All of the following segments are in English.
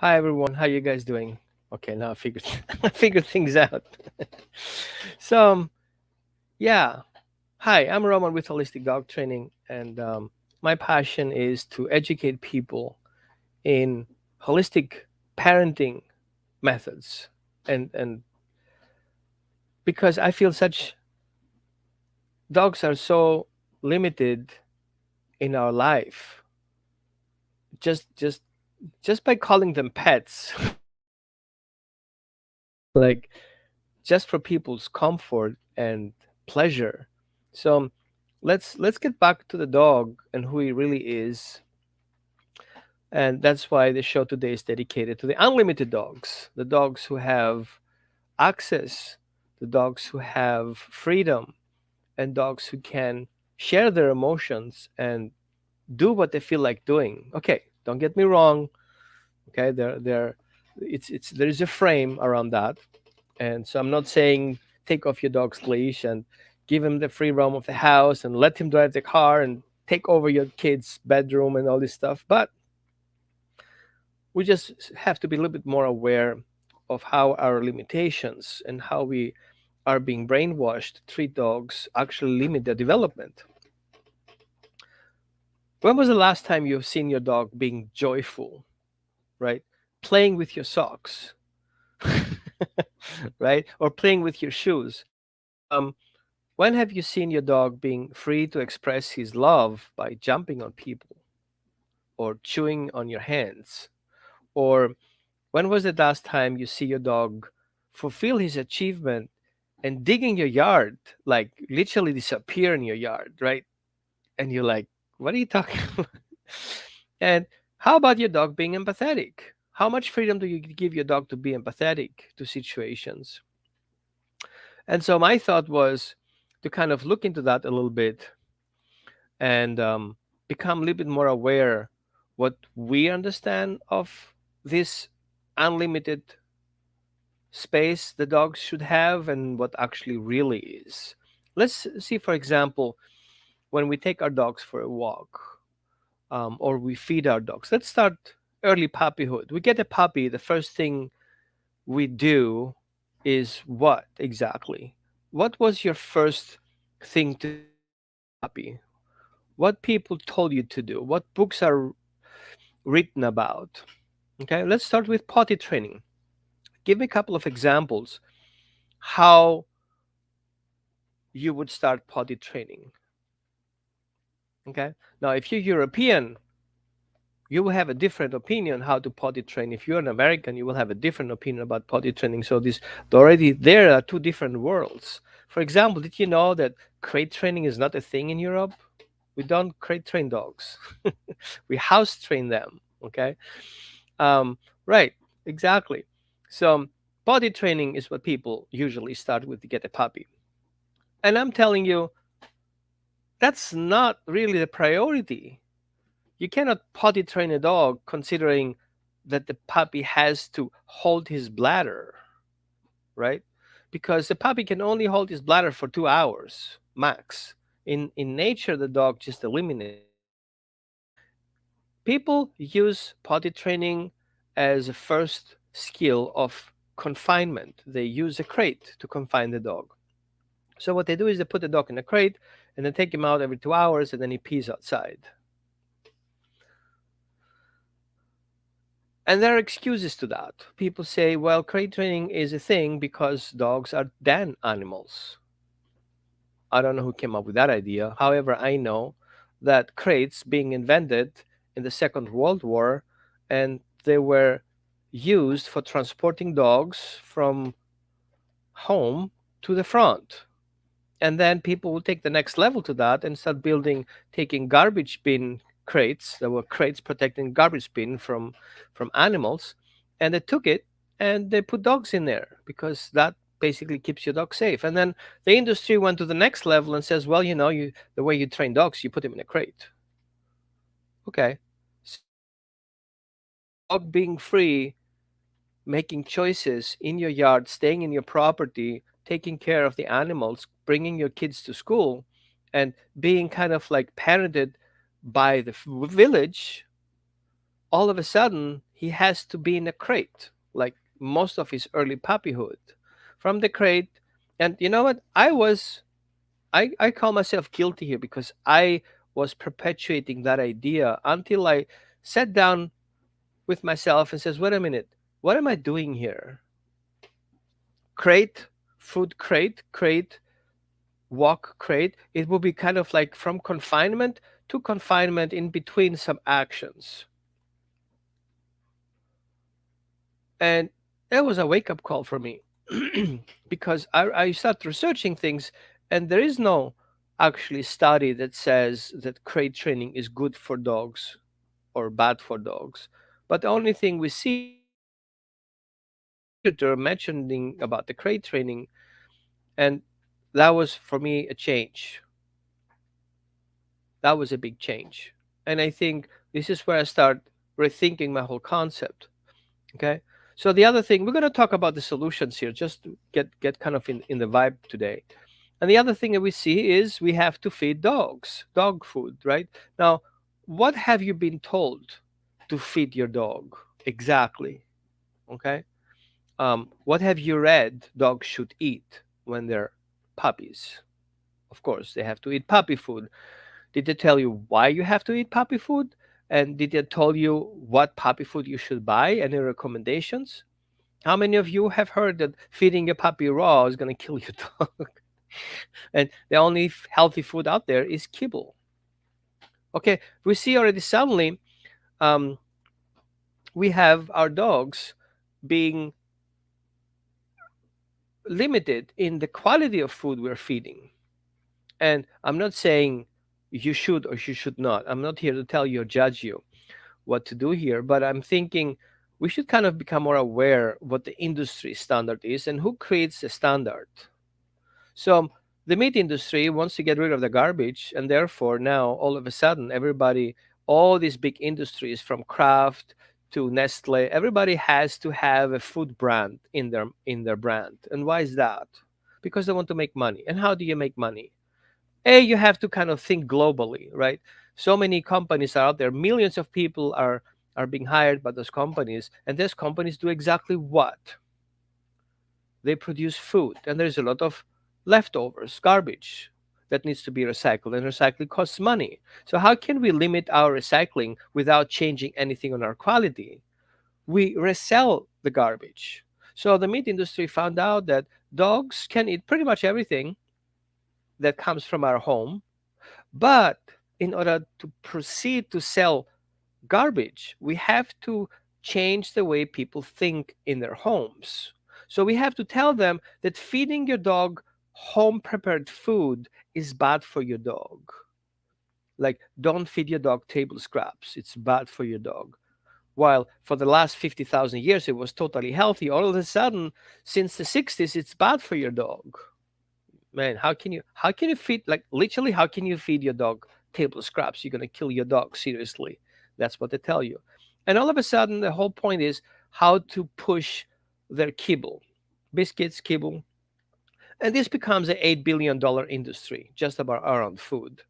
Hi everyone, how you guys doing? Okay, now I figured I figured things out. so yeah, hi, I'm Roman with Holistic Dog Training, and my passion is to educate people in holistic parenting methods, and because I feel such dogs are so limited in our life, just just just by calling them pets, like just for people's comfort and pleasure. So let's get back to the dog and who he really is. And that's why the show today is dedicated to the unlimited dogs, the dogs who have access, the dogs who have freedom, and dogs who can share their emotions and do what they feel like doing. Okay, don't get me wrong. Okay, it's there is a frame around that. And so I'm not saying take off your dog's leash and give him the free roam of the house and let him drive the car and take over your kid's bedroom and all this stuff. But we just have to be a little bit more aware of how our limitations and how we are being brainwashed to treat dogs actually limit their development. When was the last time you've seen your dog being joyful, right? Playing with your socks, right? Or playing with your shoes. Um, When have you seen your dog being free to express his love by jumping on people or chewing on your hands? Or when was the last time you see your dog fulfill his achievement and dig in your yard, like literally disappear in your yard, right? And you're like, what are you talking about? And how about your dog being empathetic? How much freedom do you give your dog to be empathetic to situations? And so my thought was to kind of look into that a little bit and become a little bit more aware what we understand of this unlimited space the dogs should have and what actually really is. Let's see, for example, when we take our dogs for a walk or we feed our dogs. Let's start early puppyhood. We get a puppy, the first thing we do is what exactly? What was your first thing to puppy? What people told you to do? What books are written about? Okay, let's start with potty training. Give me a couple of examples how you would start potty training. Okay, now if you're European, you will have a different opinion how to potty train. If you're an American, you will have a different opinion about potty training. So this already there are two different worlds. For example, did you know that crate training is not a thing in Europe? We don't crate train dogs. We house train them. Okay, right, exactly. So potty training is what people usually start with to get a puppy. And I'm telling you, that's not really the priority. You cannot potty train a dog considering that the puppy has to hold his bladder, right? Because the puppy can only hold his bladder for 2 hours max. In nature, the dog just eliminates. People use potty training as a first skill of confinement. They use a crate to confine the dog. So what they do is they put the dog in a crate and then take him out every 2 hours and then he pees outside. And there are excuses to that. People say, well, crate training is a thing because dogs are den animals. I don't know who came up with that idea. However, I know that crates being invented in the Second World War and they were used for transporting dogs from home to the front. And then people will take the next level to that and start building, taking garbage bin crates. There were crates protecting garbage bin from animals, and they took it and they put dogs in there because that basically keeps your dog safe. And then the industry went to the next level and says, well, you the way you train dogs, you put them in a crate. Okay, so dog being free, making choices in your yard, staying in your property, taking care of the animals, bringing your kids to school, and being kind of like parented by the village, all of a sudden he has to be in a crate, like most of his early puppyhood. From the crate, and you know what? I call myself guilty here because I was perpetuating that idea until I sat down with myself and says, wait a minute, what am I doing here? Crate, food crate, walk crate. It will be kind of like from confinement to confinement in between some actions. And that was a wake up call for me because I started researching things, and there is no actually study that says that crate training is good for dogs or bad for dogs. But the only thing we see is literature mentioning about the crate training, and that was for me a change. That was a big change. And I think this is where I start rethinking my whole concept. Okay. So the other thing, we're going to talk about the solutions here, just to get kind of in the vibe today. And the other thing that we see is we have to feed dogs, dog food, right? Now, what have you been told to feed your dog exactly? Okay. What have you read dogs should eat when they're puppies? Of course, they have to eat puppy food. Did they tell you why you have to eat puppy food? And did they tell you what puppy food you should buy? Any recommendations? How many of you have heard that feeding your puppy raw is going to kill your dog? And the only healthy food out there is kibble. Okay, we see already suddenly um, we have our dogs being limited in the quality of food we're feeding. And I'm not saying you should or you should not. I'm not here to tell you or judge you what to do here, but I'm thinking we should kind of become more aware what the industry standard is and who creates the standard. So the meat industry wants to get rid of the garbage, and therefore now all of a sudden everybody, all these big industries from Kraft to Nestle, everybody has to have a food brand in their brand. And why is that? Because they want to make money. And how do you make money? You have to kind of think globally, right? So many companies are out there, millions of people are being hired by those companies, and those companies do exactly what? They produce food, and there's a lot of leftovers, garbage that needs to be recycled, and recycling costs money. So how can we limit our recycling without changing anything on our quality? We resell the garbage. So the meat industry found out that dogs can eat pretty much everything that comes from our home, but in order to proceed to sell garbage, we have to change the way people think in their homes. So we have to tell them that feeding your dog home prepared food is bad for your dog. Like, don't feed your dog table scraps, it's bad for your dog. While for the last 50,000 years it was totally healthy, all of a sudden, since the 60s, it's bad for your dog. Man, how can you feed, like, literally, how can you feed your dog table scraps? You're going to kill your dog, seriously. That's what they tell you. And all of a sudden the whole point is how to push their kibble, biscuits, kibble. And this becomes an $8 billion industry just about around food.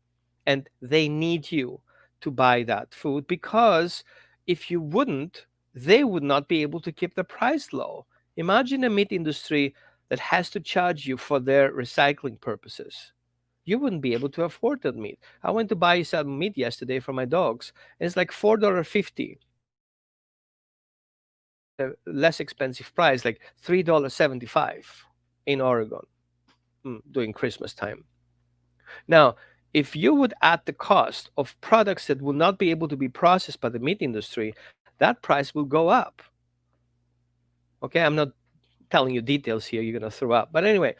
And they need you to buy that food, because if you wouldn't, they would not be able to keep the price low. Imagine a meat industry that has to charge you for their recycling purposes. You wouldn't be able to afford that meat. I went to buy some meat yesterday for my dogs, and it's like $4.50. A less expensive price, like $3.75 in Oregon, during Christmas time. Now, if you would add the cost of products that will not be able to be processed by the meat industry, that price will go up. Okay, I'm not telling you details here, you're going to throw up. But anyway,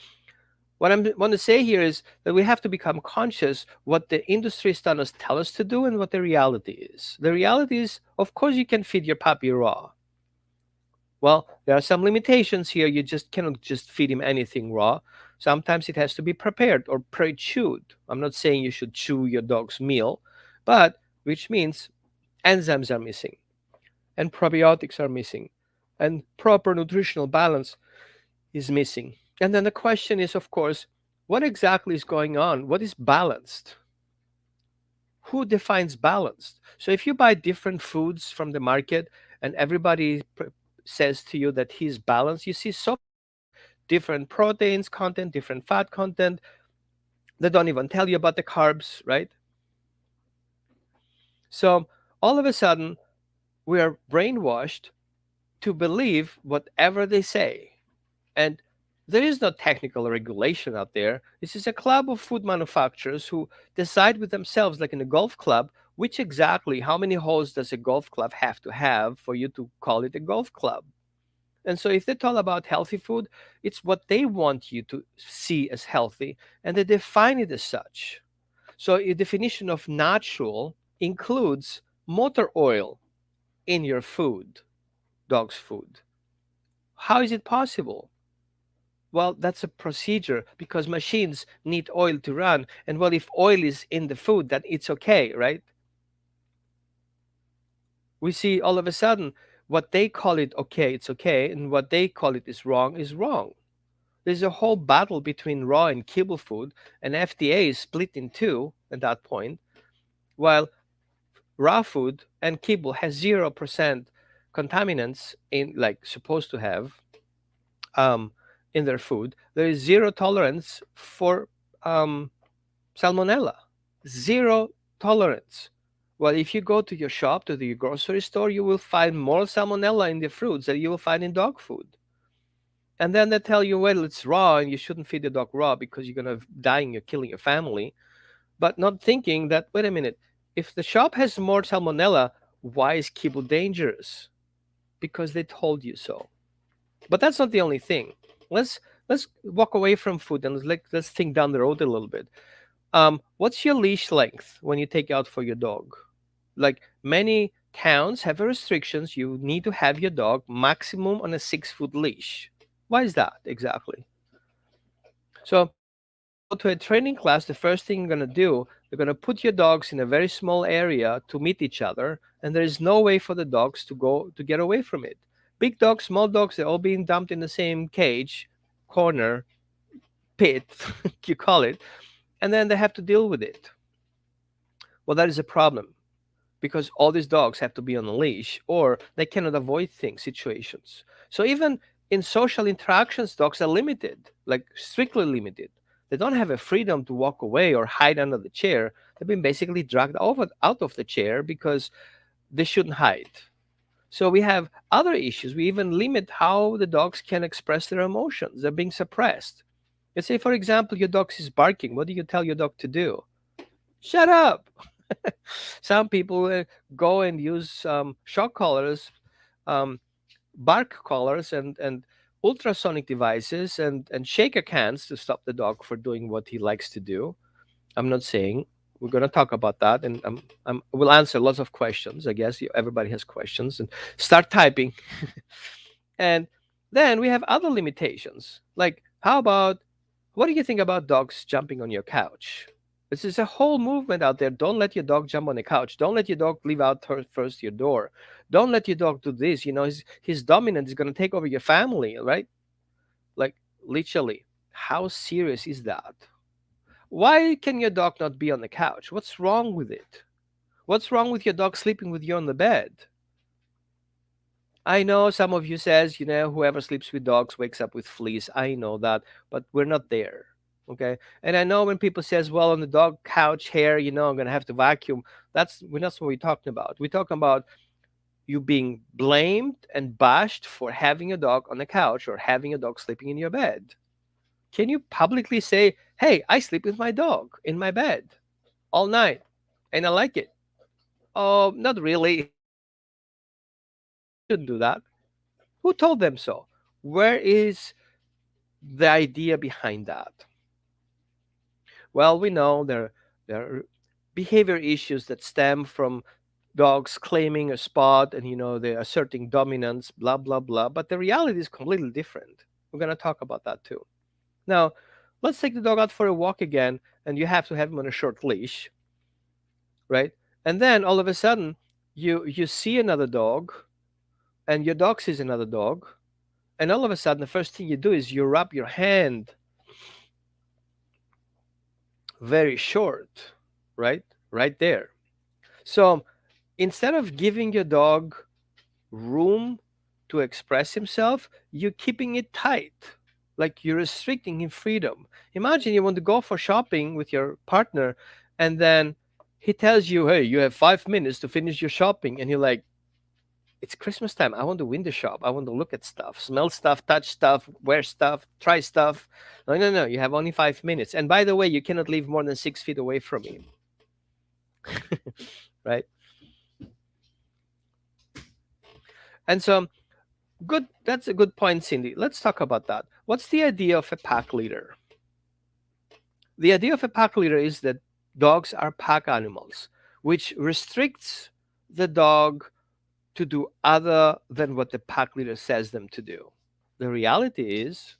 what I want to say here is that we have to become conscious what the industry standards tell us to do and what the reality is. The reality is, of course, you can feed your puppy raw. Well, there are some limitations here. You just cannot just feed him anything raw. Sometimes it has to be prepared or pre-chewed. I'm not saying you should chew your dog's meal, but which means enzymes are missing and probiotics are missing and proper nutritional balance is missing. And then the question is, of course, what exactly is going on? What is balanced? Who defines balanced? So if you buy different foods from the market and everybody says to you that he's balanced. You see so different proteins content, different fat content. They don't even tell you about the carbs, right? So all of a sudden, we are brainwashed to believe whatever they say. And there is no technical regulation out there. This is a club of food manufacturers who decide with themselves, like in a golf club, which exactly, how many holes does a golf club have to have for you to call it a golf club? And so if they talk about healthy food, it's what they want you to see as healthy, and they define it as such. So a definition of natural includes motor oil in your food, dog's food. How is it possible? Well, that's a procedure because machines need oil to run. And well, if oil is in the food, then it's okay, right? We see all of a sudden what they call it okay, it's okay, and what they call it is wrong is wrong. There's a whole battle between raw and kibble food, and FDA is split in two at that point, while raw food and kibble has 0% contaminants in, like, supposed to have, um, in their food. There is zero tolerance for um, salmonella. Zero tolerance. Well, if you go to your shop, to the grocery store, you will find more salmonella in the fruits than you will find in dog food. And then they tell you, well, it's raw and you shouldn't feed the dog raw because you're going to die and you're killing your family. But not thinking that, wait a minute, if the shop has more salmonella, why is kibble dangerous? Because they told you so. But that's not the only thing. Let's let's walk away from food and let's think down the road a little bit. What's your leash length when you take out for your dog? Like many towns have restrictions. You need to have your dog maximum on a 6 foot leash. Why is that exactly? So when you go to a training class, the first thing you're gonna do, you're gonna put your dogs in a very small area to meet each other, and there is no way for the dogs to get away from it. Big dogs, small dogs, they're all being dumped in the same cage, corner, pit, you call it, and then they have to deal with it. Well, that is a problem because all these dogs have to be on a leash or they cannot avoid things, situations. So even in social interactions, dogs are limited, like strictly limited. They don't have a freedom to walk away or hide under the chair. They've been basically dragged out of the chair because they shouldn't hide. So we have other issues. We even limit how the dogs can express their emotions. They're being suppressed. Let's say, for example, your dog is barking. What do you tell your dog to do? Shut up. Some people go and use shock collars, um, bark collars, and ultrasonic devices and shaker cans to stop the dog for doing what he likes to do. I'm not saying we're going to talk about that, and we'll answer lots of questions. I guess everybody has questions, and start typing. And then we have other limitations, like how about what do you think about dogs jumping on your couch? This is a whole movement out there. Don't let your dog jump on the couch. Don't let your dog leave out first your door. Don't let your dog do this. You know, his dominance is going to take over your family, right? Like literally. How serious is that? Why can your dog not be on the couch? What's wrong with it? What's wrong with your dog sleeping with you on the bed? I know some of you says, you know, whoever sleeps with dogs wakes up with fleas. I know that, but we're not there. Okay. And I know when people says, well, on the dog couch hair, you know, I'm gonna have to vacuum. That's what we're talking about. We're talking about you being blamed and bashed for having a dog on the couch or having a dog sleeping in your bed. Can you publicly say, hey, I sleep with my dog in my bed all night and I like it? Oh, not really. Shouldn't do that. Who told them so? Where is the idea behind that? Well, we know there are behavior issues that stem from dogs claiming a spot and, you know, they're asserting dominance, blah blah blah. But the reality is completely different. We're gonna talk about that too. Now, let's take the dog out for a walk again, and you have to have him on a short leash, right? And then all of a sudden, you see another dog, and your dog sees another dog, and all of a sudden, the first thing you do is you wrap your hand very short, right? Right there. So instead of giving your dog room to express himself, you're keeping it tight. Like you're restricting his freedom. Imagine you want to go for shopping with your partner, and then he tells you, "Hey, you have 5 minutes to finish your shopping," and you're like, "It's Christmas time. I want to win the shop. I want to look at stuff, smell stuff, touch stuff, wear stuff, try stuff." No, no, no. You have only 5 minutes. And by the way, you cannot leave more than 6 feet away from me, right? And so, good. That's a good point, Cindy. Let's talk about that. What's the idea of a pack leader? The idea of a pack leader is that dogs are pack animals, which restricts the dog to do other than what the pack leader says them to do. The reality is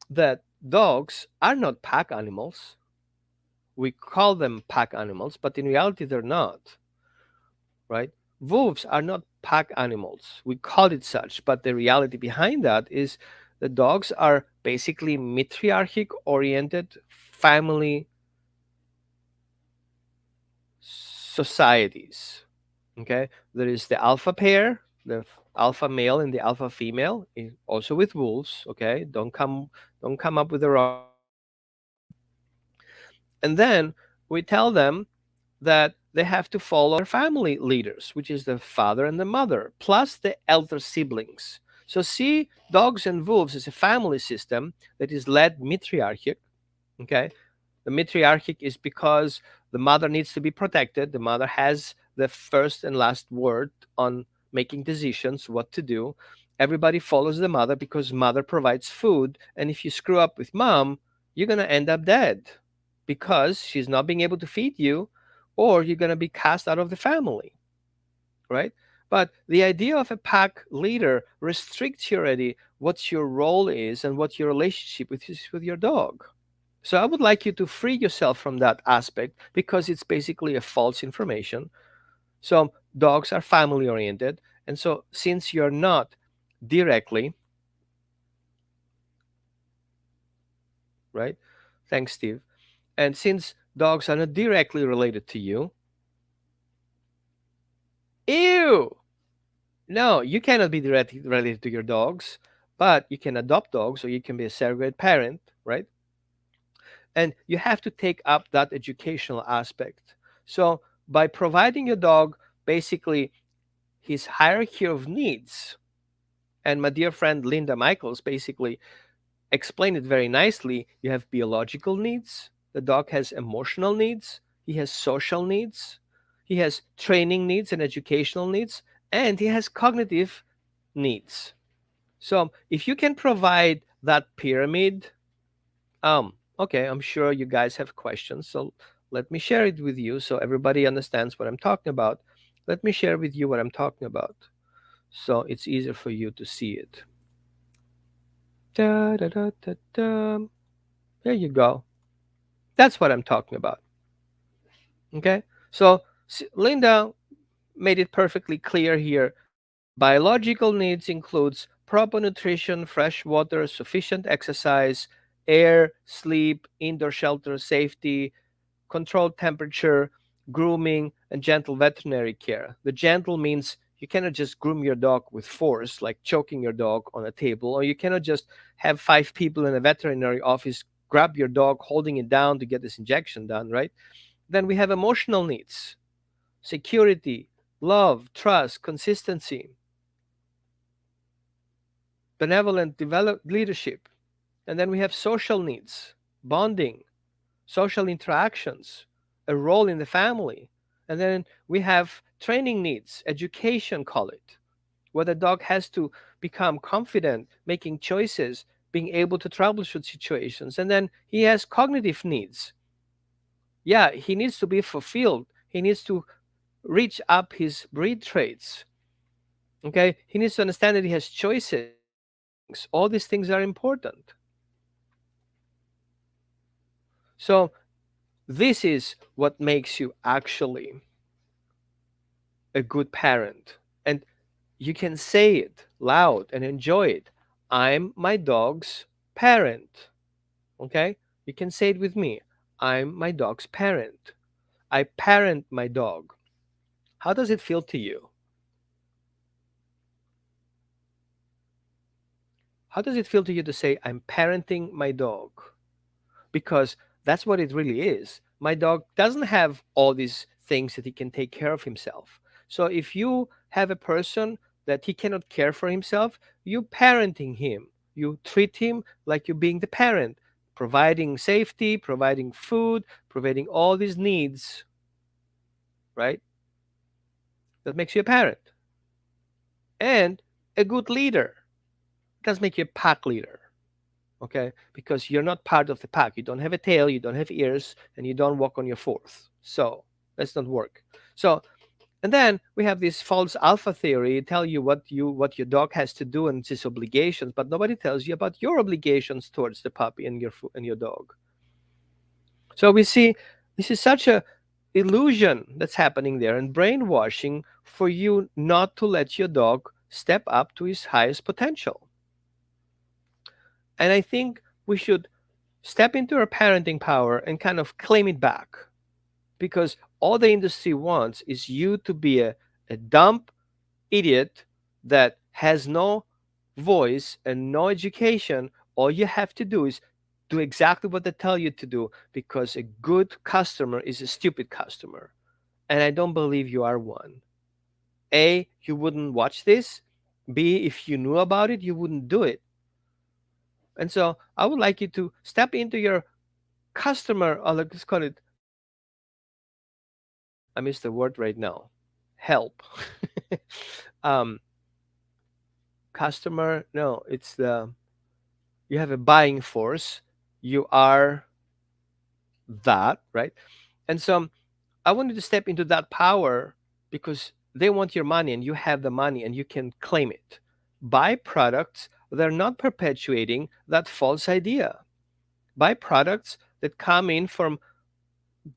that dogs are not pack animals. We call them pack animals, but in reality, they're not, right? Wolves are not pack animals. We call it such, but the reality behind that is the dogs are basically matriarchic oriented family societies. Okay, there is the alpha pair, the alpha male and the alpha female, also with wolves. Okay, don't come up with the wrong. And then we tell them that they have to follow their family leaders, which is the father and the mother, plus the elder siblings. So see dogs and wolves as a family system that is led matriarchic. Okay, the matriarchic is because the mother needs to be protected. The mother has the first and last word on making decisions, what to do. Everybody follows the mother because mother provides food. And if you screw up with mom, you're going to end up dead because she's not being able to feed you, or you're going to be cast out of the family, right? But the idea of a pack leader restricts you already what your role is and what your relationship with your dog. So I would like you to free yourself from that aspect because it's basically a false information. So dogs are family oriented. And so since you're not directly, right? Thanks, Steve. And since dogs are not directly related to you, ew! No, you cannot be directly related to your dogs, but you can adopt dogs or you can be a surrogate parent, right? And you have to take up that educational aspect. So by providing your dog basically his hierarchy of needs, and my dear friend Linda Michaels basically explained it very nicely. You have biological needs, the dog has emotional needs, he has social needs, he has training needs and educational needs, and he has cognitive needs. So if you can provide that pyramid, okay, I'm sure you guys have questions. So let me share it with you so everybody understands what I'm talking about. Let me share with you what I'm talking about so it's easier for you to see it. Da, da, da, da, da. There you go. That's what I'm talking about. Okay. So Linda made it perfectly clear here. Biological needs includes proper nutrition, fresh water, sufficient exercise, air, sleep, indoor shelter, safety, controlled temperature, grooming, and gentle veterinary care. The gentle means you cannot just groom your dog with force, like choking your dog on a table, or you cannot just have 5 people in a veterinary office grab your dog, holding it down to get this injection done, right? Then we have emotional needs, security, love, trust, consistency, benevolent leadership. And then we have social needs, bonding, social interactions, a role in the family. And then we have training needs, education, call it, where the dog has to become confident, making choices, being able to troubleshoot situations. And then he has cognitive needs. Yeah, he needs to be fulfilled. He needs to reach up his breed traits. Okay, he needs to understand that he has choices. All these things are important. So this is what makes you actually a good parent. And you can say it loud and enjoy it. I'm my dog's parent. Okay? You can say it with me. I'm my dog's parent. I parent my dog. How does it feel to you? How does it feel to you to say, I'm parenting my dog? Because that's what it really is. My dog doesn't have all these things that he can take care of himself. So if you have a person that he cannot care for himself, you parenting him. You treat him like you being the parent, providing safety, providing food, providing all these needs, right? That makes you a parent and a good leader. It does make you a pack leader, okay? Because you're not part of the pack. You don't have a tail, you don't have ears, and you don't walk on your fourth. So that's not work. So, and then we have this false alpha theory, tell you what your dog has to do and its obligations, but nobody tells you about your obligations towards the puppy and your dog. So we see this is such a illusion that's happening there and brainwashing for you not to let your dog step up to his highest potential. And I think we should step into our parenting power and kind of claim it back, because all the industry wants is you to be a dumb idiot that has no voice and no education. All you have to do is do exactly what they tell you to do, because a good customer is a stupid customer. And I don't believe you are one. A, you wouldn't watch this. B, if you knew about it, you wouldn't do it. And so I would like you to step into your customer, or let's call it, I miss the word right now, help. um, Customer, no, it's the, you have a buying force. You are that, right? And so I want you to step into that power, because they want your money and you have the money and you can claim it. Buy products that are not perpetuating that false idea. Buy products that come in from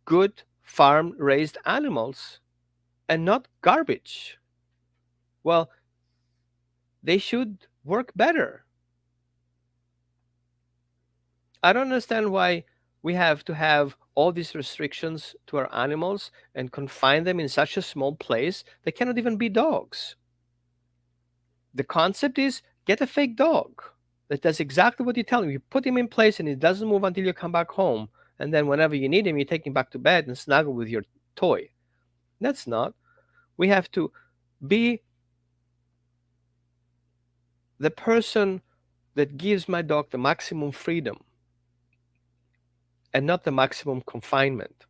good farm raised animals and not garbage. Well, they should work better. I don't understand why we have to have all these restrictions to our animals and confine them in such a small place. They cannot even be dogs. The concept is get a fake dog that does exactly what you tell him. You put him in place and he doesn't move until you come back home. And then whenever you need him, you take him back to bed and snuggle with your toy. That's not. We have to be the person that gives my dog the maximum freedom and not the maximum confinement,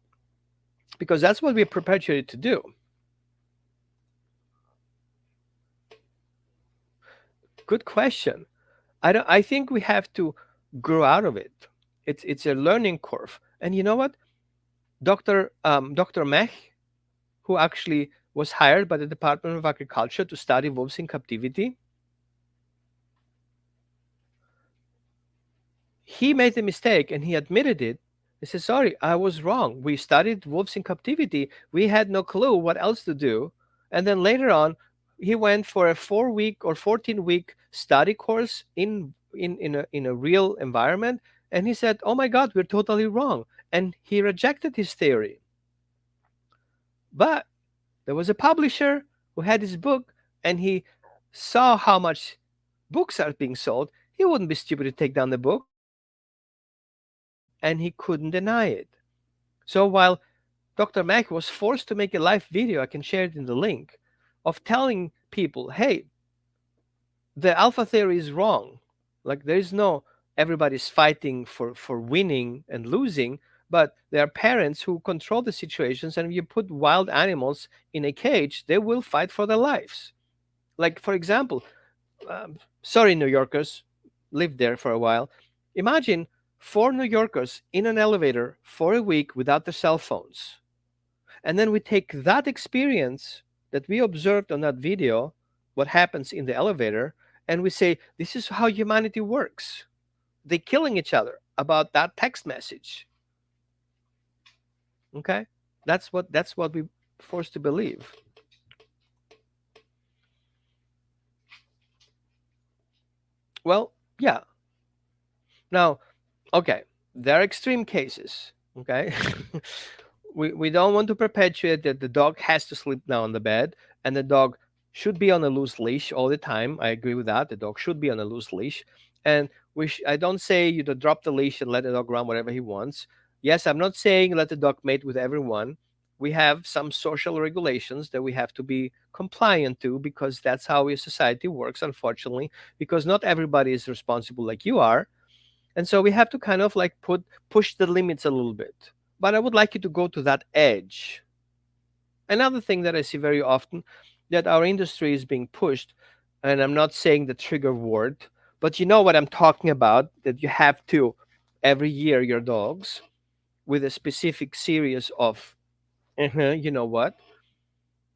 because that's what we're perpetuated to do. Good question. I think we have to grow out of it. It's a learning curve. And you know what? Dr. Mech, who actually was hired by the Department of Agriculture to study wolves in captivity, he made a mistake and he admitted it. He said, sorry, I was wrong. We studied wolves in captivity. We had no clue what else to do. And then later on, he went for a 4-week or 14-week study course in a real environment. And he said, oh my God, we're totally wrong. And he rejected his theory. But there was a publisher who had his book and he saw how much books are being sold. He wouldn't be stupid to take down the book. And he couldn't deny it. So while Dr. Mack was forced to make a live video, I can share it in the link, of telling people, hey, the alpha theory is wrong. Like there is no everybody's fighting for winning and losing, but there are parents who control the situations, and if you put wild animals in a cage, they will fight for their lives. Like, for example, sorry, New Yorkers, lived there for a while. Imagine 4 New Yorkers in an elevator for a week without their cell phones. And then we take that experience that we observed on that video, what happens in the elevator, and we say, this is how humanity works. They're killing each other about that text message. Okay? That's what we're forced to believe. Well, yeah. Now, okay, there are extreme cases. Okay. we don't want to perpetuate that the dog has to sleep now on the bed and the dog should be on a loose leash all the time. I agree with that. The dog should be on a loose leash. And I don't say you to drop the leash and let the dog run whatever he wants. Yes, I'm not saying let the dog mate with everyone. We have some social regulations that we have to be compliant to, because that's how our society works, unfortunately, because not everybody is responsible like you are. And so we have to kind of like push the limits a little bit. But I would like you to go to that edge. Another thing that I see very often, that our industry is being pushed, and I'm not saying the trigger word, but you know what I'm talking about, that you have to every year your dogs with a specific series of you know what,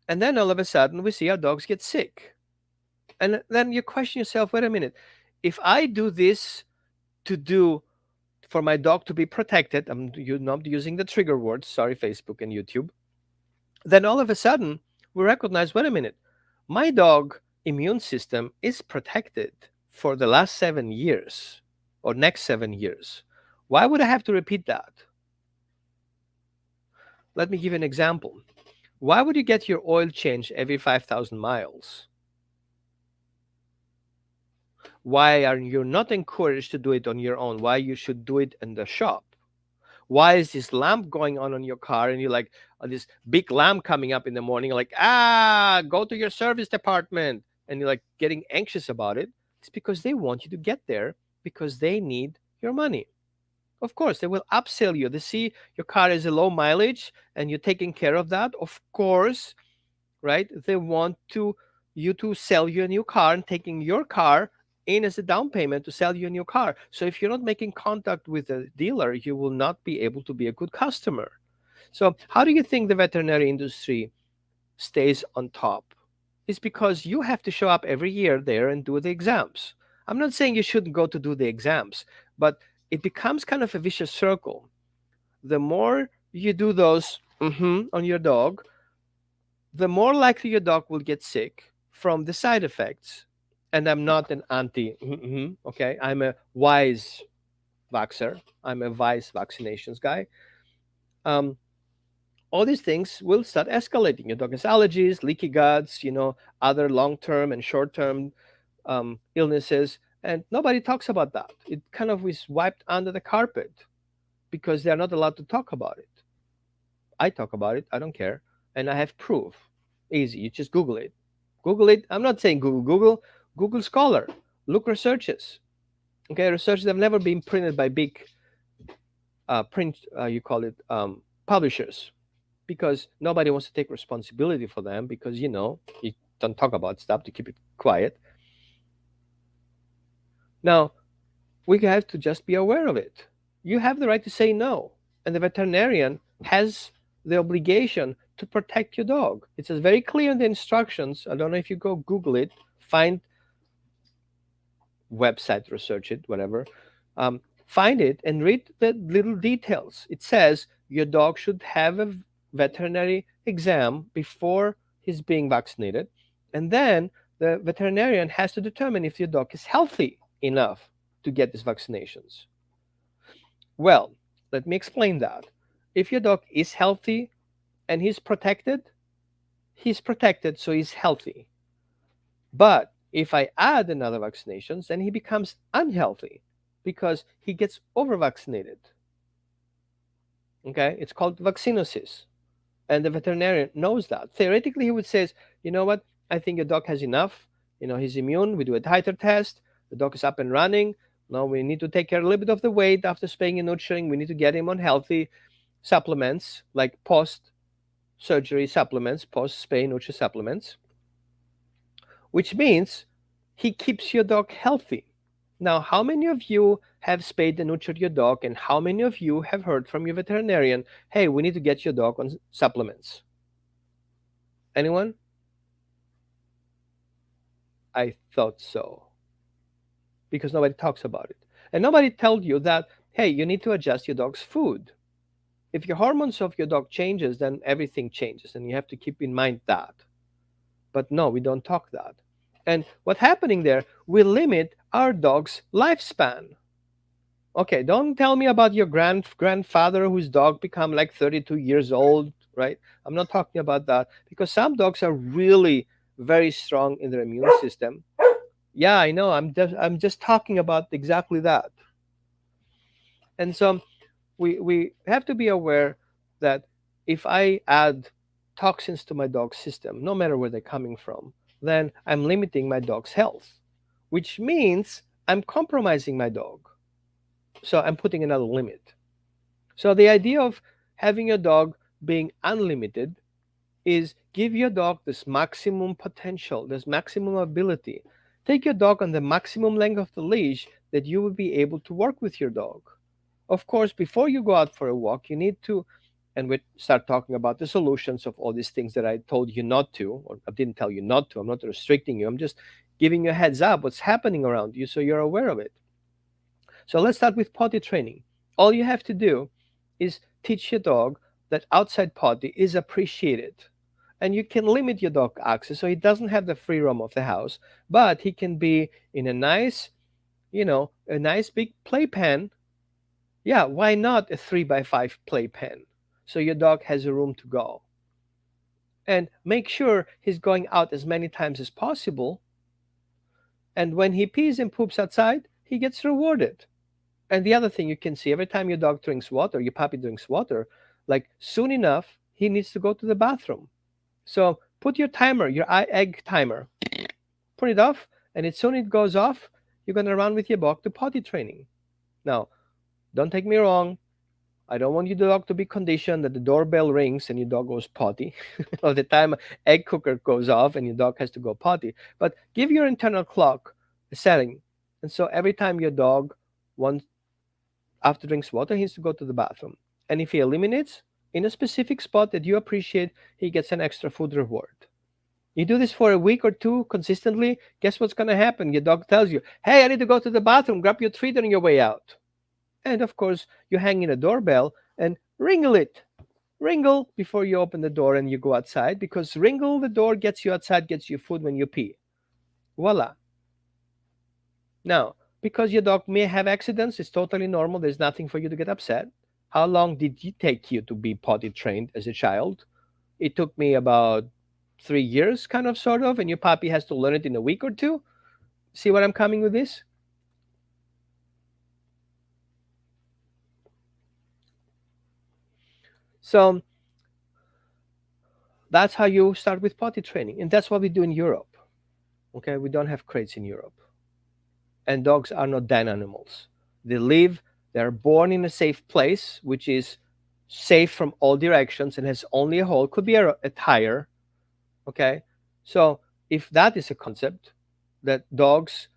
and then all of a sudden we see our dogs get sick. And then you question yourself, wait a minute, if I do this to do for my dog to be protected, you're not using the trigger words, sorry Facebook and YouTube, then all of a sudden we recognize, wait a minute, my dog immune system is protected for the last 7 years or next 7 years. Why would I have to repeat that? Let me give you an example. Why would you get your oil changed every 5,000 miles? Why are you not encouraged to do it on your own? Why you should do it in the shop? Why is this lamp going on your car, and you're like, this big lamp coming up in the morning, like, go to your service department, and you're like getting anxious about it? It's because they want you to get there, because they need your money. Of course they will upsell you. They see your car is a low mileage and you're taking care of that, of course, right? They want you to sell you a new car, and taking your car in as a down payment to sell you a new car. So if you're not making contact with the dealer, you will not be able to be a good customer. So how do you think the veterinary industry stays on top? It's because you have to show up every year there and do the exams. I'm not saying you shouldn't go to do the exams, but it becomes kind of a vicious circle. The more you do those on your dog, the more likely your dog will get sick from the side effects. And I'm not an anti, okay? I'm a wise vaxxer. I'm a wise vaccinations guy. Um, all these things will start escalating. Your dog has allergies, leaky guts, other long-term and short-term illnesses, and nobody talks about that. It kind of is wiped under the carpet because they're not allowed to talk about it. I talk about it. I don't care, and I have proof. Easy. You just Google it. Google it. I'm not saying Google. Google Scholar. Look researches. Okay, researches have never been printed by big print. You call it publishers, because nobody wants to take responsibility for them, because you don't talk about stuff to keep it quiet. Now, we have to just be aware of it. You have the right to say no, and the veterinarian has the obligation to protect your dog. It says very clear in the instructions. I don't know if you go Google it, find website, research it, whatever. Find it and read the little details. It says your dog should have a veterinary exam before he's being vaccinated, and then the veterinarian has to determine if your dog is healthy enough to get these vaccinations. Well, let me explain that. If your dog is healthy and he's protected, so he's healthy. But if I add another vaccinations, then he becomes unhealthy because he gets over vaccinated. Okay, it's called vaccinosis. And the veterinarian knows that. Theoretically, he would say, you know what, I think your dog has enough. He's immune. We do a titer test. The dog is up and running. Now we need to take care a little bit of the weight after spaying and neutering. We need to get him on healthy supplements, like post-surgery supplements, post-spay and neuter supplements, which means he keeps your dog healthy. Now, how many of you have spayed and neutered your dog, and how many of you have heard from your veterinarian, hey, we need to get your dog on supplements? Anyone? I thought so. Because nobody talks about it. And nobody tells you that, hey, you need to adjust your dog's food. If your hormones of your dog changes, then everything changes, and you have to keep in mind that. But no, we don't talk that. And what's happening there, we limit our dog's lifespan. Okay, don't tell me about your grandfather whose dog become like 32 years old, right? I'm not talking about that, because some dogs are really very strong in their immune system. Yeah, I know. I'm just talking about exactly that. And so we have to be aware that if I add toxins to my dog's system, no matter where they're coming from, then I'm limiting my dog's health, which means I'm compromising my dog. So I'm putting another limit. So the idea of having your dog being unlimited is give your dog this maximum potential, this maximum ability. Take your dog on the maximum length of the leash that you will be able to work with your dog. Of course, before you go out for a walk, you need to, and we start talking about the solutions of all these things that I told you not to, or I didn't tell you not to. I'm not restricting you. I'm just giving you a heads up what's happening around you so you're aware of it. So let's start with potty training. All you have to do is teach your dog that outside potty is appreciated. And you can limit your dog access so he doesn't have the free roam of the house, but he can be in a nice, a nice big playpen. Yeah, why not a 3 by 5 playpen? So your dog has a room to go. And make sure he's going out as many times as possible. And when he pees and poops outside, he gets rewarded. And the other thing you can see every time your dog drinks water, your puppy drinks water, like soon enough, he needs to go to the bathroom. So put your timer, your egg timer, put it off, and as soon as it goes off, you're going to run with your dog to potty training. Now, don't take me wrong. I don't want your dog to be conditioned that the doorbell rings and your dog goes potty, or the time egg cooker goes off and your dog has to go potty. But give your internal clock a setting. And so every time your dog wants after drinks water, he needs to go to the bathroom. And if he eliminates in a specific spot that you appreciate, he gets an extra food reward. You do this for a week or two consistently, guess what's going to happen? Your dog tells you, hey, I need to go to the bathroom, grab your treat on your way out. And of course, you hang in a doorbell and ringle it. Ringle before you open the door and you go outside, because ringle the door gets you outside, gets you food when you pee. Voila. Now, because your dog may have accidents, it's totally normal. There's nothing for you to get upset. How long did it take you to be potty trained as a child? It took me about 3 years, kind of, sort of, and your puppy has to learn it in a week or two. See what I'm coming with this? So that's how you start with potty training, and that's what we do in Europe. Okay, we don't have crates in Europe, and dogs are not den animals. They live, they're born in a safe place, which is safe from all directions and has only a hole, could be a tire. Okay, so if that is a concept that dogs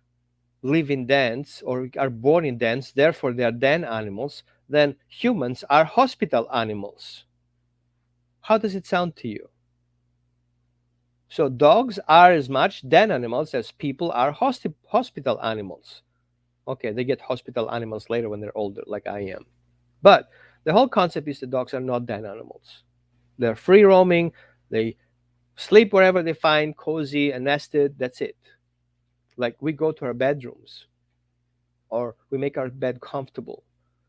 live in dens or are born in dens, therefore they are den animals, then humans are hospital animals. How does it sound to you? So dogs are as much den animals as people are hospital animals. Okay, they get hospital animals later when they're older, like I am. But the whole concept is the dogs are not den animals. They're free roaming. They sleep wherever they find cozy and nested. That's it. Like we go to our bedrooms or we make our bed comfortable.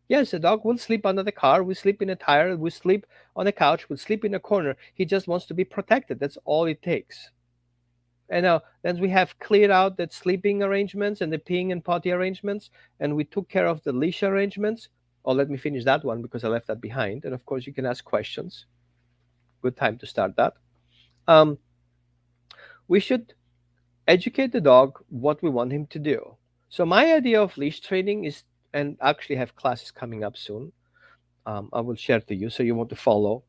Yes, a dog will sleep under the car. We sleep in a tire. We sleep on a couch. We sleep in a corner. He just wants to be protected. That's all it takes. And now, then we have cleared out the sleeping arrangements and the peeing and potty arrangements, and we took care of the leash arrangements. Oh, let me finish that one because I left that behind. And of course, you can ask questions. Good time to start that. Um, we should educate the dog what we want him to do. So my idea of leash training is, and actually have classes coming up soon. I will share to you, so you want to follow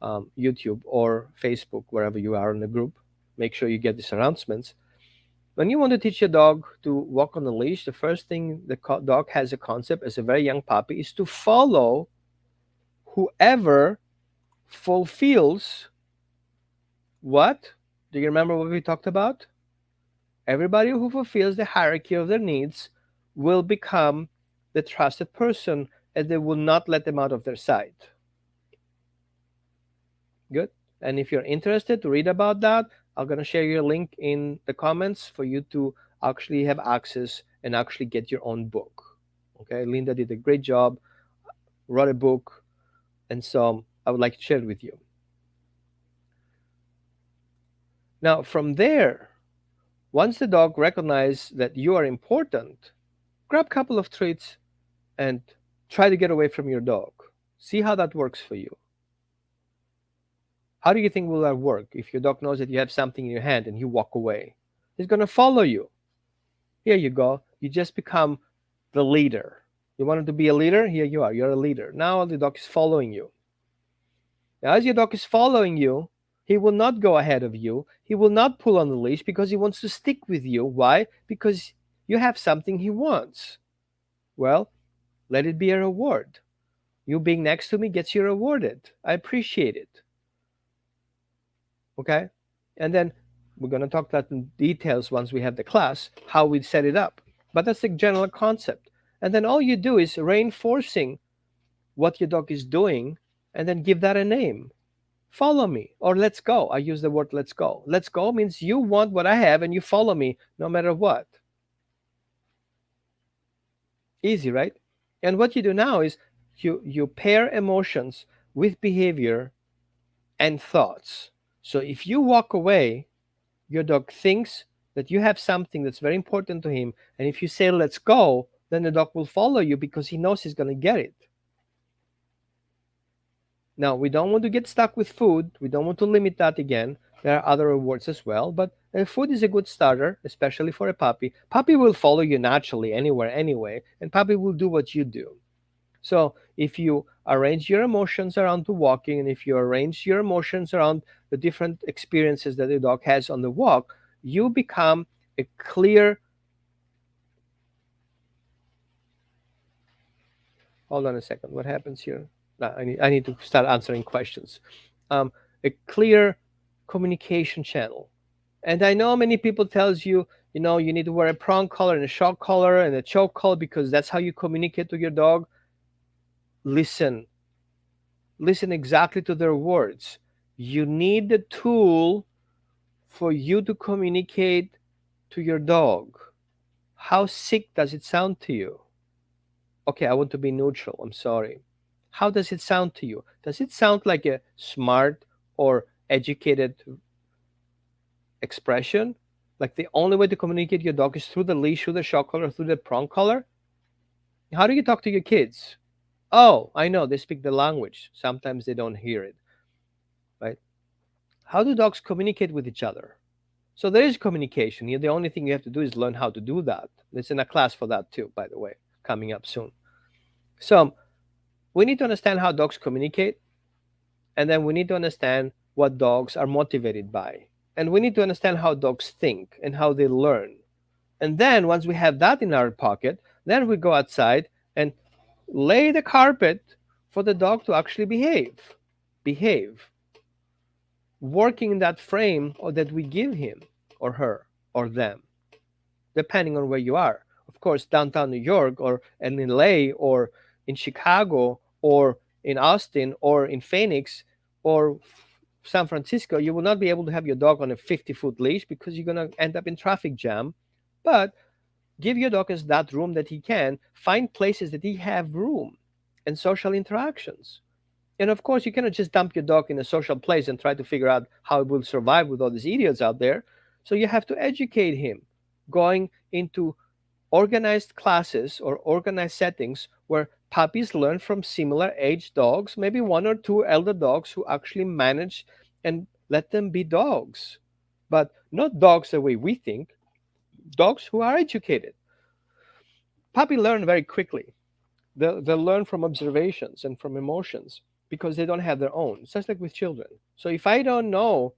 YouTube or Facebook wherever you are in the group. Make sure you get these announcements. When you want to teach your dog to walk on a leash, the first thing the dog has a concept as a very young puppy is to follow whoever fulfills what? Do you remember what we talked about? Everybody who fulfills the hierarchy of their needs will become the trusted person, and they will not let them out of their sight. Good. And if you're interested to read about that, I'm going to share your link in the comments for you to actually have access and actually get your own book. Okay. Linda did a great job, wrote a book. And so I would like to share it with you. Now, from there, Once the dog recognizes that you are important, grab a couple of treats and try to get away from your dog. See how that works for you. How do you think will that work if your dog knows that you have something in your hand and you walk away? He's going to follow you. Here you go. You just become the leader. You wanted to be a leader? Here you are. You're a leader. Now the dog is following you. Now, as your dog is following you, he will not go ahead of you. He will not pull on the leash because he wants to stick with you. Why? Because you have something he wants. Well, let it be a reward. You being next to me gets you rewarded. I appreciate it. Okay? And then we're going to talk that in details once we have the class, how we set it up. But that's the general concept. And then all you do is reinforcing what your dog is doing and then give that a name. Follow me or let's go. I use the word let's go. Let's go means you want what I have and you follow me no matter what. Easy, right? And what you do now is you pair emotions with behavior and thoughts. So if you walk away, your dog thinks that you have something that's very important to him. And if you say, let's go, then the dog will follow you because he knows he's going to get it. Now, we don't want to get stuck with food. We don't want to limit that again. There are other rewards as well, but food is a good starter, especially for a puppy. Puppy will follow you naturally anywhere, anyway, and puppy will do what you do. So if you arrange your emotions around the walking, and if you arrange your emotions around the different experiences that the dog has on the walk, you become a clear. Hold on a second. What happens here? No, I need to start answering questions. A clear communication channel. And I know many people tells you, you need to wear a prong collar and a shock collar and a choke collar because that's how you communicate to your dog. Listen exactly to their words. You need the tool for you to communicate to your dog. How sick does it sound to you? Okay, I want to be neutral. I'm sorry. How does it sound to you? Does it sound like a smart or educated expression? Like the only way to communicate your dog is through the leash, through the shock collar, through the prong collar? How do you talk to your kids? Oh, I know, they speak the language. Sometimes they don't hear it, right? How do dogs communicate with each other? So there is communication here. The only thing you have to do is learn how to do that. There's in a class for that too, by the way, coming up soon. So we need to understand how dogs communicate, and then we need to understand what dogs are motivated by. And we need to understand how dogs think and how they learn. And then once we have that in our pocket, then we go outside and lay the carpet for the dog to actually behave, working in that frame or that we give him or her or them, depending on where you are. Of course, downtown New York or in LA or in Chicago or in Austin or in Phoenix or San Francisco, you will not be able to have your dog on a 50-foot leash because you're going to end up in traffic jam. But give your dog as that room that he can. Find places that he have room and social interactions. And of course, you cannot just dump your dog in a social place and try to figure out how it will survive with all these idiots out there. So you have to educate him, going into organized classes or organized settings where puppies learn from similar age dogs, maybe one or two elder dogs who actually manage and let them be dogs. But not dogs the way we think, dogs who are educated. Puppy learn very quickly. They'll learn from observations and from emotions because they don't have their own. It's just like with children. So if I don't know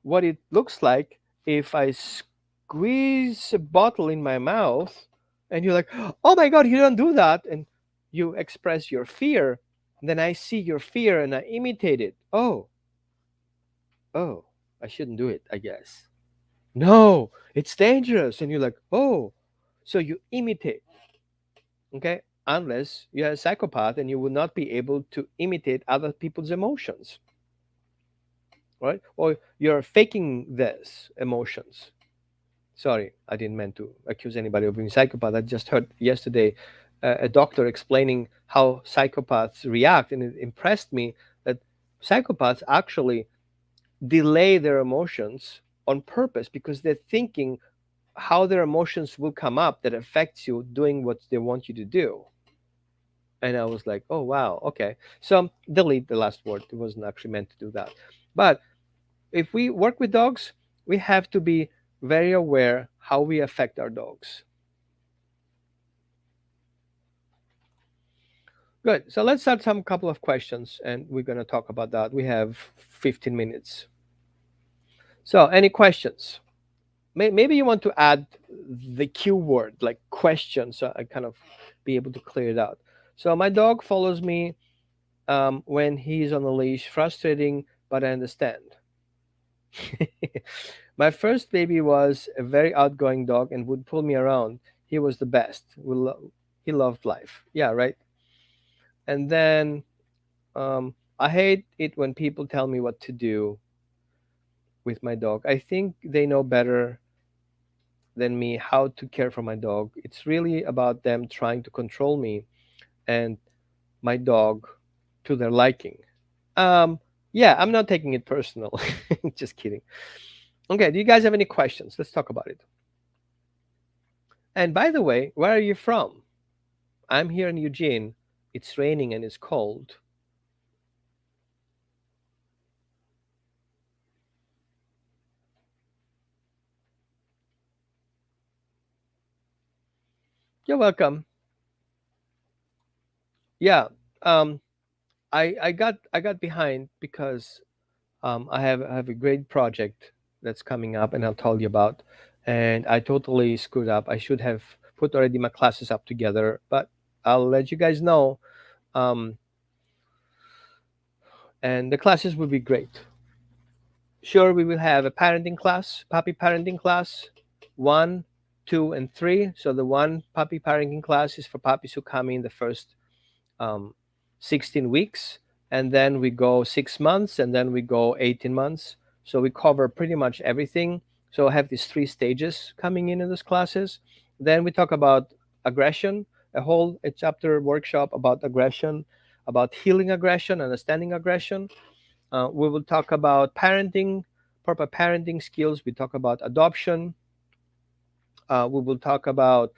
what it looks like if I squeeze a bottle in my mouth and you're like, oh my God, you don't do that. And you express your fear. And then I see your fear and I imitate it. Oh, I shouldn't do it, I guess. No, it's dangerous. And you're like, oh, so you imitate. Okay. Unless you're a psychopath and you will not be able to imitate other people's emotions. Right? Or you're faking this emotions. Sorry, I didn't mean to accuse anybody of being psychopath. I just heard yesterday a doctor explaining how psychopaths react, and it impressed me that psychopaths actually delay their emotions on purpose because they're thinking how their emotions will come up that affects you doing what they want you to do. And I was like, oh wow, okay. So delete the last word. It wasn't actually meant to do that. But if we work with dogs, we have to be very aware how we affect our dogs. Good. So let's start some couple of questions, and we're going to talk about that. We have 15 minutes. So, any questions? Maybe you want to add the Q word, like question, so I kind of be able to clear it out. So, my dog follows me when he's on a leash. Frustrating, but I understand. My first baby was a very outgoing dog and would pull me around. He was the best. He loved life. Yeah, right. And then I hate it when people tell me what to do with my dog. I think they know better than me how to care for my dog. It's really about them trying to control me and my dog to their liking. Um, yeah, I'm not taking it personal. Just kidding. Okay, do you guys have any questions? Let's talk about it. And by the way, where are you from? I'm here in Eugene. It's raining and it's cold. You're welcome. Yeah. Um, I got behind because I have a great project that's coming up, and I'll tell you about. And I totally screwed up. I should have put already my classes up together, but I'll let you guys know. Um, and the classes will be great. Sure, we will have a parenting class, puppy parenting class, one, two, and three. So the one puppy parenting class is for puppies who come in the first um, 16 weeks, and then we go 6 months, and then we go 18 months. So we cover pretty much everything. So I have these three stages coming in those classes. Then we talk about aggression, a chapter workshop about aggression, about healing aggression, understanding aggression. We will talk about parenting, proper parenting skills. We talk about adoption. We will talk about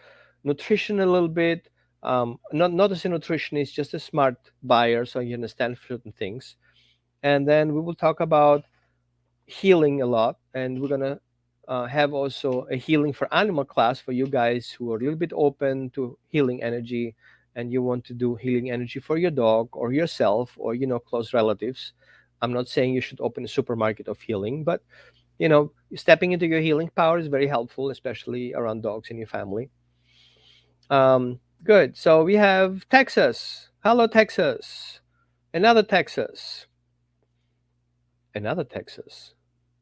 nutrition a little bit. Not as a nutritionist, just a smart buyer, so you understand certain things. And then we will talk about healing a lot, and we're gonna have also a healing for animal class for you guys who are a little bit open to healing energy, and you want to do healing energy for your dog or yourself or close relatives. I'm not saying you should open a supermarket of healing, but stepping into your healing power is very helpful, especially around dogs in your family. Good. So we have Texas. Hello, Texas. Another Texas. Another Texas.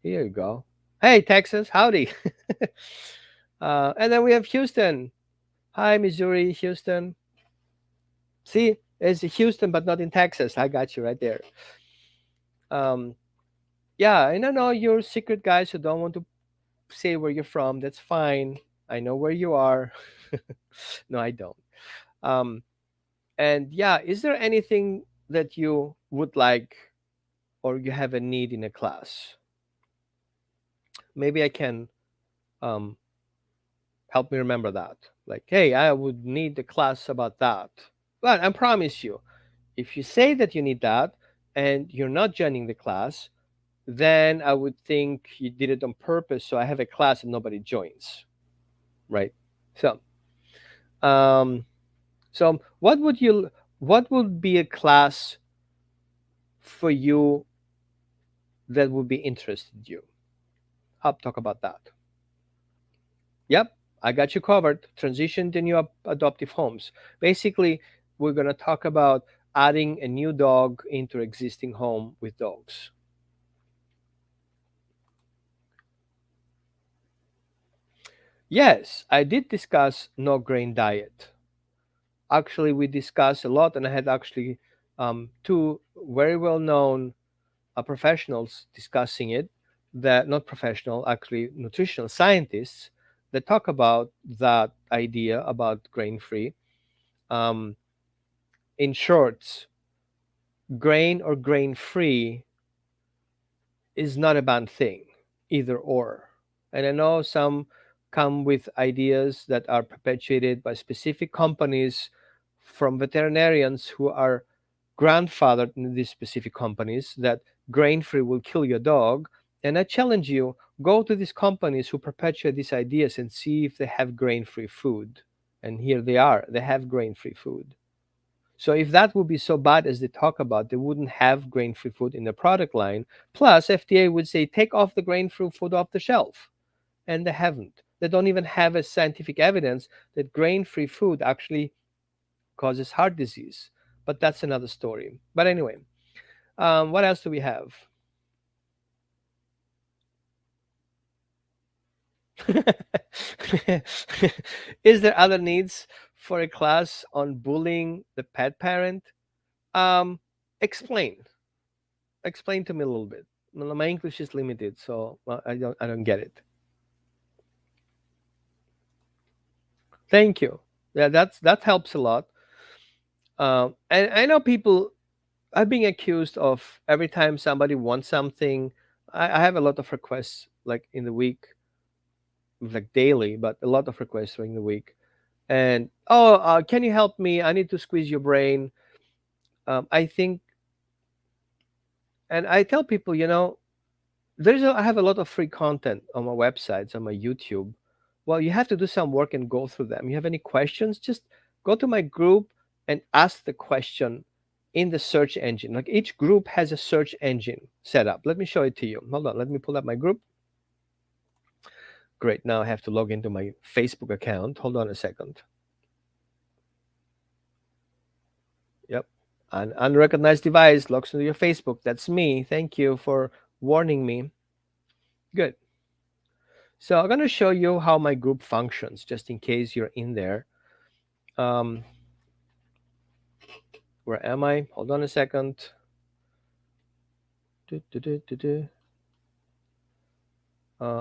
Here you go. Hey, Texas. Howdy. And then we have Houston. Hi, Missouri, Houston. See, it's Houston, but not in Texas. I got you right there. Um, yeah, and I know you're secret guys who don't want to say where you're from. That's fine. I know where you are. No, I don't. Um, and yeah, is there anything that you would like or you have a need in a class? Maybe I can um, help me remember that. Like, hey, I would need a class about that. But I promise you, if you say that you need that and you're not joining the class, then I would think you did it on purpose. So I have a class and nobody joins, right? So, um, so what would be a class for you that would be interested you? I'll talk about that. Yep, I got you covered. Transition to new adoptive homes. Basically, we're going to talk about adding a new dog into existing home with dogs. Yes, I did discuss no grain diet. Actually, we discussed a lot, and I had actually two very well known professionals discussing it, that not professional, actually nutritional scientists that talk about that idea about grain free. Um, in short, grain or grain free is not a bad thing, either or. And I know some come with ideas that are perpetuated by specific companies from veterinarians who are grandfathered in these specific companies that grain free will kill your dog. And I challenge you, go to these companies who perpetuate these ideas and see if they have grain free food. And here they are, they have grain free food. So if that would be so bad as they talk about, they wouldn't have grain free food in the product line. Plus, FDA would say take off the grain free food off the shelf. And they haven't. They don't even have a scientific evidence that grain free food actually causes heart disease. But that's another story. But anyway, what else do we have? Is there other needs for a class on bullying the pet parent? Um, explain. Explain to me a little bit. Well, my English is limited, so well, I don't get it. Thank you. Yeah, that helps a lot. And I know people. I've been accused of every time somebody wants something. I have a lot of requests like in the week, like daily, but a lot of requests during the week. And oh, can you help me? I need to squeeze your brain. I think, and I tell people, I have a lot of free content on my websites, on my YouTube. Well, you have to do some work and go through them. You have any questions? Just go to my group and ask the question in the search engine. Like each group has a search engine set up. Let me show it to you. Hold on. Let me pull up my group. Great. Now I have to log into my Facebook account. Hold on a second. Yep. An unrecognized device logs into your Facebook. That's me. Thank you for warning me. Good. So I'm going to show you how my group functions, just in case you're in there. Um, where am I? Hold on a second.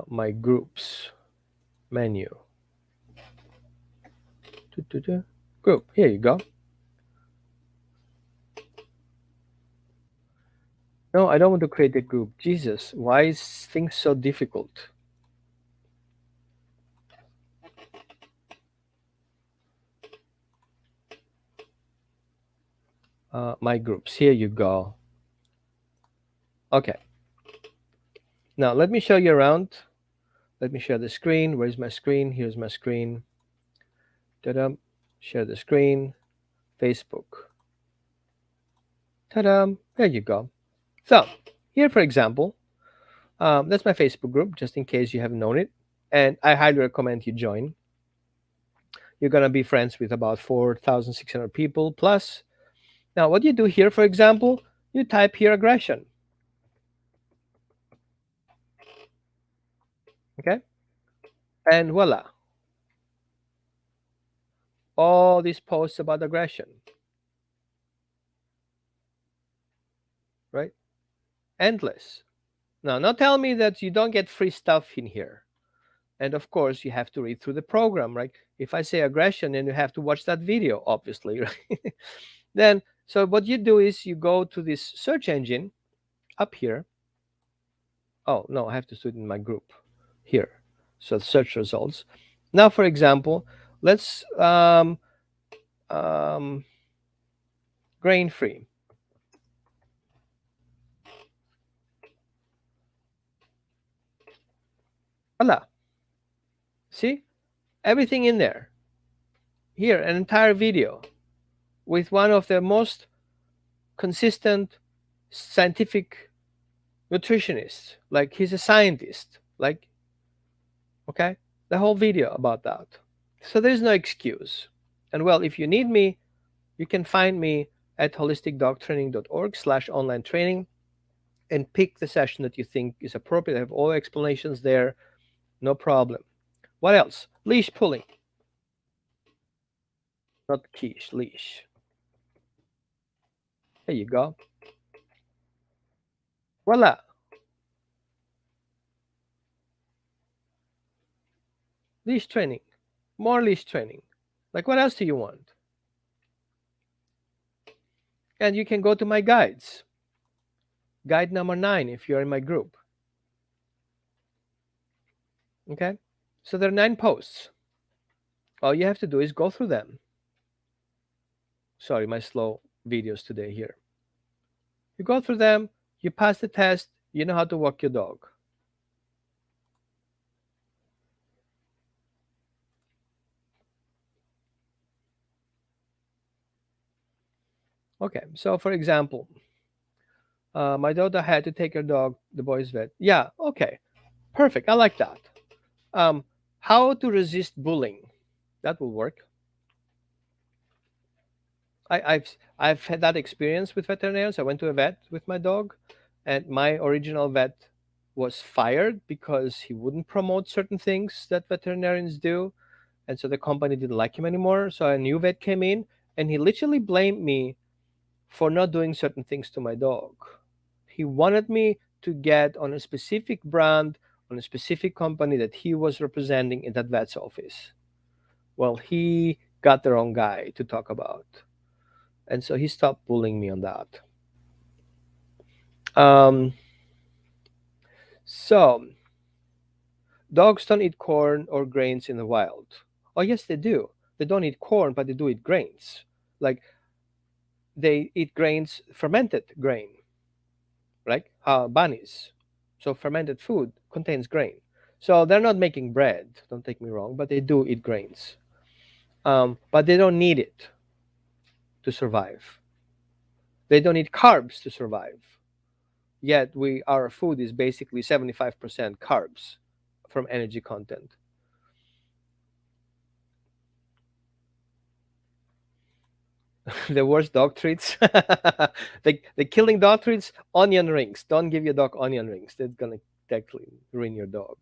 My groups menu. Group. Here you go. No, I don't want to create a group. Jesus, why is things so difficult? My groups. Here you go. Okay. Now let me show you around. Let me share the screen. Where's my screen? Here's my screen. Ta-da. Share the screen. Facebook. Ta-da. There you go. So here, for example, that's my Facebook group, just in case you haven't known it. And I highly recommend you join. You're going to be friends with about 4,600 people plus. Now, what you do here, for example, you type here aggression. Okay? And voila. All these posts about aggression. Right? Endless. Now, not tell me that you don't get free stuff in here. And of course, you have to read through the program, right? If I say aggression, then you have to watch that video, obviously, right? Then, so what you do is you go to this search engine up here. Oh, no, I have to do it in my group here. So search results. Now, for example, let's grain-free. Voila. See? Everything in there. Here, an entire video with one of the most consistent scientific nutritionists. Like he's a scientist. Like, okay? The whole video about that. So there's no excuse. And well, if you need me, you can find me at holisticdogtraining.org/online training and pick the session that you think is appropriate. I have all the explanations there. No problem. What else? Leash pulling. Not quiche, leash. There you go. Voila. Leash training. More leash training. Like what else do you want? And you can go to my guides. Guide number 9 if you're in my group. Okay? So there are 9 posts. All you have to do is go through them. Sorry, my slow videos today here. You go through them, you pass the test, you know how to walk your dog. Okay, so for example, my daughter had to take her dog, the boy's vet. Yeah, okay, perfect. I like that. Um, how to resist bullying? That will work. I've had that experience with veterinarians. I went to a vet with my dog, and my original vet was fired because he wouldn't promote certain things that veterinarians do, and so the company didn't like him anymore. So a new vet came in, and he literally blamed me for not doing certain things to my dog. He wanted me to get on a specific brand, on a specific company that he was representing in that vet's office. Well, he got the wrong guy to talk about. And so he stopped bullying me on that. Um, so, dogs don't eat corn or grains in the wild. Oh, yes, they do. They don't eat corn, but they do eat grains. Like they eat grains, fermented grain, right? Bunnies. So fermented food contains grain. So they're not making bread, don't take me wrong, but they do eat grains. But they don't need it to survive. They don't need carbs to survive. Yet our food is basically 75% carbs from energy content. The worst dog treats. The killing dog treats, onion rings. Don't give your dog onion rings. They're gonna technically ruin your dog.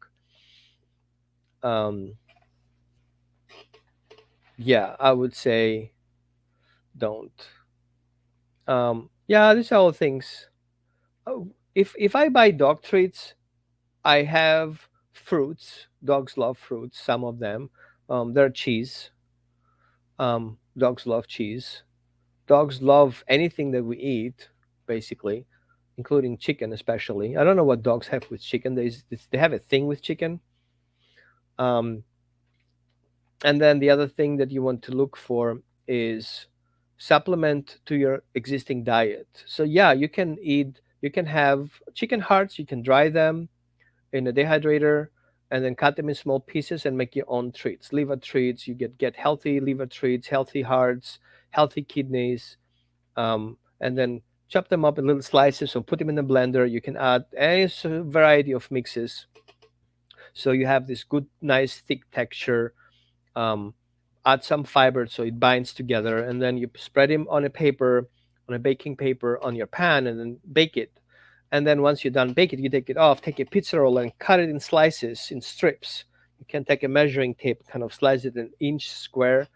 Um, yeah, I would say don't. Yeah, these are all things. Oh, if I buy dog treats, I have fruits. Dogs love fruits. Some of them. They're cheese. Dogs love cheese. Dogs love anything that we eat, basically, including chicken, especially. I don't know what dogs have with chicken. They have a thing with chicken. Um, and then the other thing that you want to look for is supplement to your existing diet. So yeah, you can have chicken hearts. You can dry them in a dehydrator and then cut them in small pieces and make your own treats. Liver treats. You get healthy liver treats, healthy hearts, healthy kidneys, and then chop them up in little slices or put them in the blender. You can add any variety of mixes, so you have this good, nice, thick texture. Um, Add some fiber so it binds together, and then you spread them on a paper, on a baking paper, on your pan, and then bake it. And then once you're done baking it, you take it off, take a pizza roll and cut it in slices, in strips. You can take a measuring tape, kind of slice it an inch square,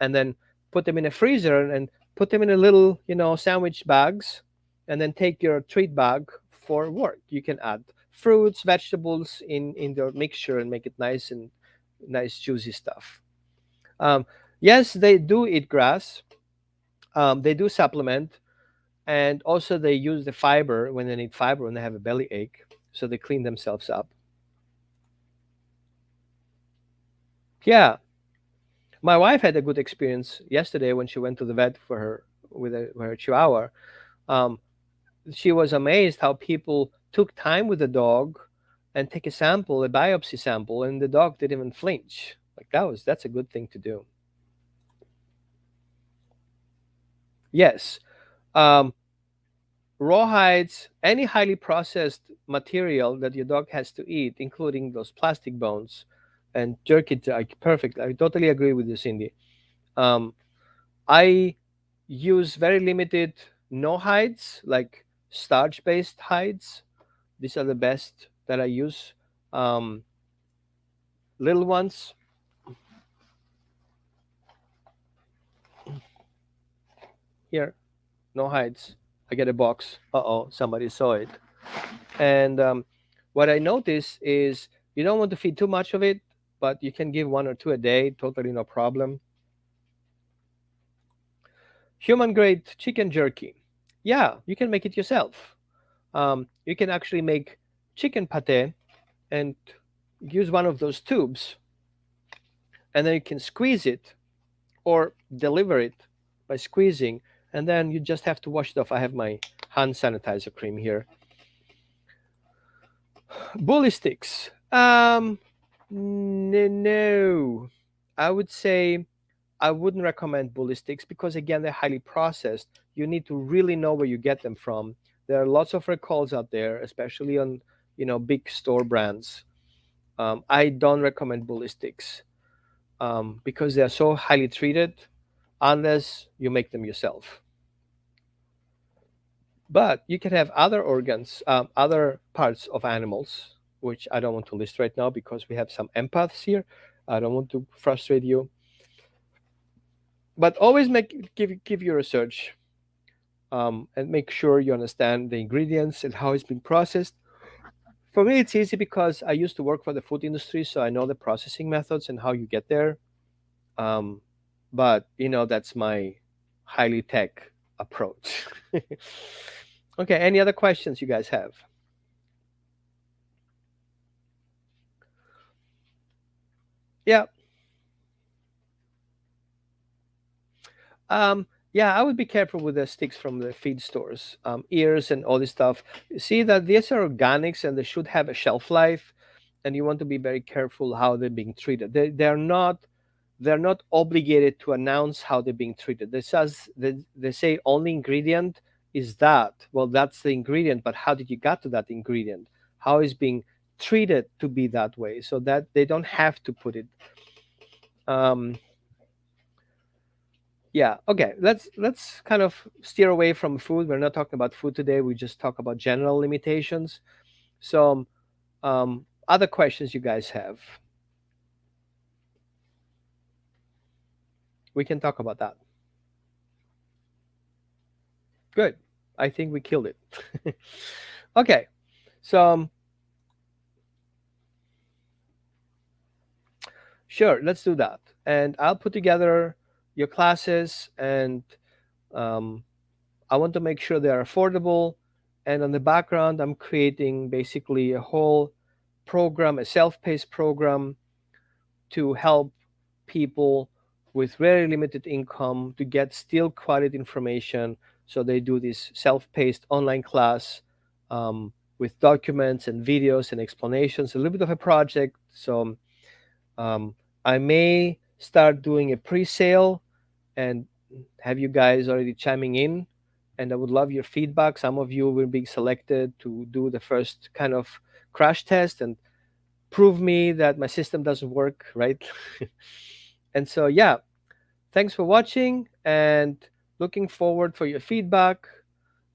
and then put them in a freezer and put them in a little, sandwich bags, and then take your treat bag for work. You can add fruits, vegetables in the mixture and make it nice and nice juicy stuff. Um, yes, they do eat grass. They do supplement, and also they use the fiber when they need fiber when they have a belly ache, so they clean themselves up. Yeah, my wife had a good experience yesterday when she went to the vet for her with her Chihuahua. Um, she was amazed how people took time with the dog and take a sample, a biopsy sample, and the dog didn't even flinch. Like that's a good thing to do. Yes. Um, Rawhides, any highly processed material that your dog has to eat, including those plastic bones and jerky, like perfect. I totally agree with you, Cindy. Um, I use very limited no hides, like starch based hides. These are the best that I use. Um, Little ones. Here, no hides. I get a box. Uh-oh, somebody saw it. And what I notice is you don't want to feed too much of it, but you can give one or two a day, totally no problem. Human grade chicken jerky. Yeah, you can make it yourself. You can actually make chicken pate and use one of those tubes and then you can squeeze it or deliver it by squeezing, and then you just have to wash it off. I have my hand sanitizer cream here. Ballistics. No, I would say I wouldn't recommend ballistics because again they're highly processed. You need to really know where you get them from. There are lots of recalls out there, especially on big store brands. I don't recommend ballistics because they are so highly treated unless you make them yourself. But you can have other organs, other parts of animals, which I don't want to list right now because we have some empaths here. I don't want to frustrate you. But always give your research and make sure you understand the ingredients and how it's been processed. For me, it's easy because I used to work for the food industry, so I know the processing methods and how you get there. Um, but that's my highly tech approach. Okay, any other questions you guys have? Yeah. Yeah, I would be careful with the sticks from the feed stores, ears and all this stuff. See that these are organics and they should have a shelf life, and you want to be very careful how they're being treated. They're not obligated to announce how they're being treated. They say only ingredient is that. Well, that's the ingredient, but how did you get to that ingredient? How is being treated to be that way? So that they don't have to put it. Um, yeah, okay. Let's kind of steer away from food. We're not talking about food today. We just talk about general limitations. So, other questions you guys have, we can talk about that. Good. I think we killed it. Okay. So, sure, let's do that. And I'll put together your classes, and um, I want to make sure they are affordable. And on the background, I'm creating basically a whole program, a self-paced program to help people with very limited income to get still quality information. So they do this self-paced online class with documents and videos and explanations, a little bit of a project. So um, I may start doing a pre-sale and have you guys already chiming in. And I would love your feedback. Some of you will be selected to do the first kind of crash test and prove me that my system doesn't work, right? And so, yeah, thanks for watching and looking forward for your feedback.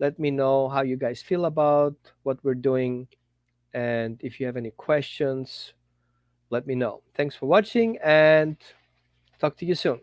Let me know how you guys feel about what we're doing. And if you have any questions, let me know. Thanks for watching and talk to you soon.